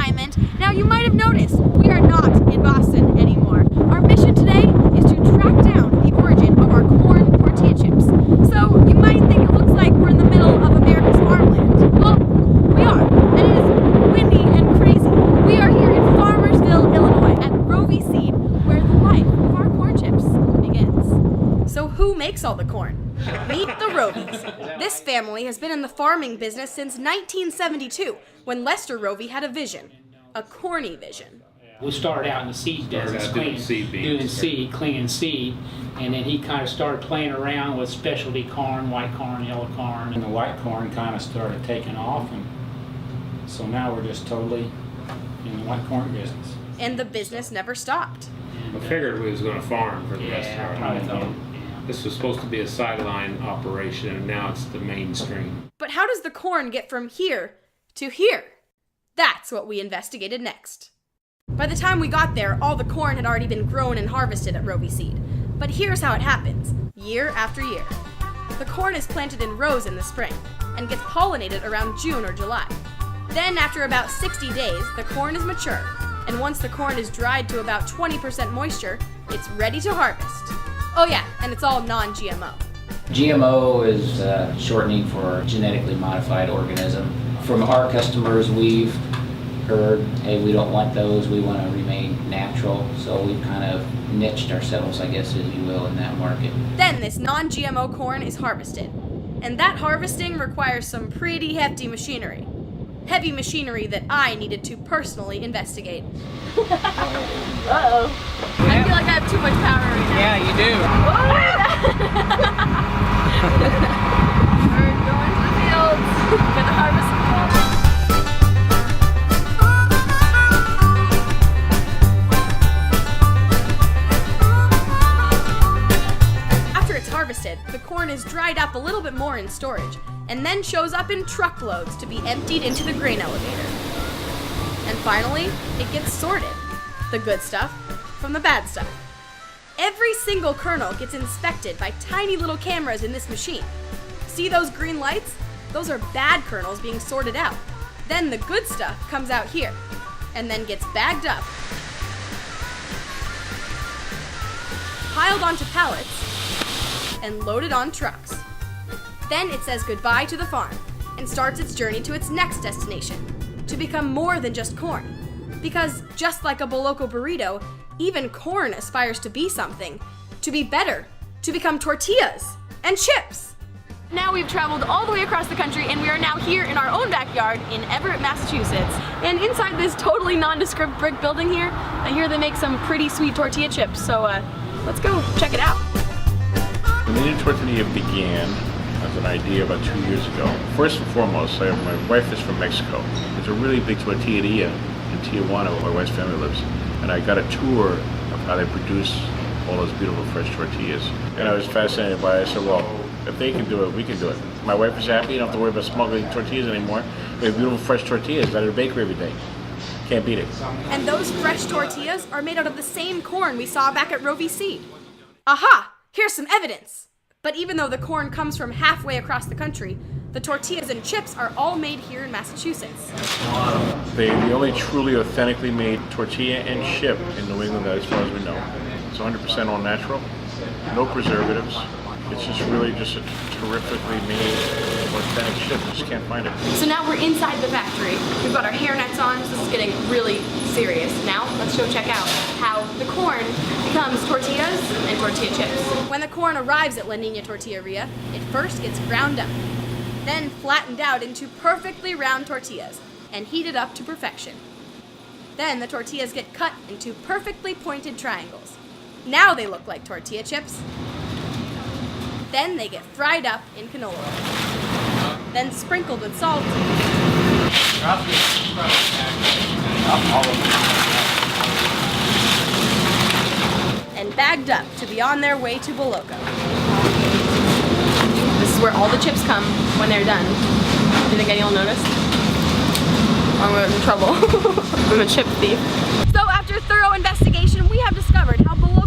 assignment. Now you might have noticed, we are not in Boston anymore. Our mission today is to track down the origin of our corn tortilla chips. So you might think it looks like we're in the middle of America's farmland. Well, we are, and it is windy and crazy. We are here in Farmersville, Illinois at Rovi Seed, where the life of our corn chips begins. So who makes all the corn? Meet the Rovies. This family has been in the farming business since 1972, when Lester Rovey had a vision, a corny vision. We started out in the seed business, cleaning seed, and then he kind of started playing around with specialty corn, white corn, yellow corn, and the white corn kind of started taking off, and so now we're just totally in the white corn business. And the business never stopped. I figured we was going to farm for the rest of our life. Yeah. This was supposed to be a sideline operation, and now it's the mainstream. But how does the corn get from here to here? That's what we investigated next. By the time we got there, all the corn had already been grown and harvested at Rovi Seed. But here's how it happens, year after year. The corn is planted in rows in the spring and gets pollinated around June or July. Then after about 60 days, the corn is mature, and once the corn is dried to about 20% moisture, it's ready to harvest. Oh yeah, and it's all non-GMO. GMO is shortening for genetically modified organism. From our customers, we've heard, hey, we don't want those, we want to remain natural, so we've kind of niched ourselves, I guess, as you will, in that market. Then this non-GMO corn is harvested, and that harvesting requires some pretty hefty machinery. Heavy machinery that I needed to personally investigate. Uh-oh. I feel like I have too much power right now. Yeah, you do. We're going to the fields. Gonna harvest some corn. After it's harvested, the corn is dried up a little bit more in storage, and then shows up in truckloads to be emptied into the grain elevator. And finally, it gets sorted. The good stuff from the bad stuff. Every single kernel gets inspected by tiny little cameras in this machine. See those green lights? Those are bad kernels being sorted out. Then the good stuff comes out here, and then gets bagged up, piled onto pallets, and loaded on trucks. Then it says goodbye to the farm and starts its journey to its next destination, to become more than just corn. Because just like a Boloco burrito, even corn aspires to be something, to be better, to become tortillas and chips. Now we've traveled all the way across the country, and we are now here in our own backyard in Everett, Massachusetts. And inside this totally nondescript brick building here, I hear they make some pretty sweet tortilla chips, so let's go check it out. The Minion Tortilla began as an idea about 2 years ago. First and foremost, my wife is from Mexico. There's a really big tortilleria in Tijuana where my wife's family lives. And I got a tour of how they produce all those beautiful fresh tortillas. And I was fascinated by it. I said, well, if they can do it, we can do it. My wife is happy. You don't have to worry about smuggling tortillas anymore. We have beautiful fresh tortillas out of the bakery every day. Can't beat it. And those fresh tortillas are made out of the same corn we saw back at Rovi Seed. Aha! Here's some evidence. But even though the corn comes from halfway across the country, the tortillas and chips are all made here in Massachusetts. They're the only truly authentically made tortilla and chip in New England as far as we know. It's 100% all natural, no preservatives. It's just really just a terrifically made authentic chip. You just can't find it. So now we're inside the factory. We've got our hairnets on, so this is getting really serious. Now let's go check out how the corn becomes tortillas and tortilla chips. When the corn arrives at La Nina Tortilleria, it first gets ground up, then flattened out into perfectly round tortillas and heated up to perfection. Then the tortillas get cut into perfectly pointed triangles. Now they look like tortilla chips. Then they get fried up in canola oil, then sprinkled with salt, and bagged up to be on their way to Boloco. This is where all the chips come when they're done. Do you think anyone noticed? I'm in trouble. I'm a chip thief. So after thorough investigation, we have discovered how Boloco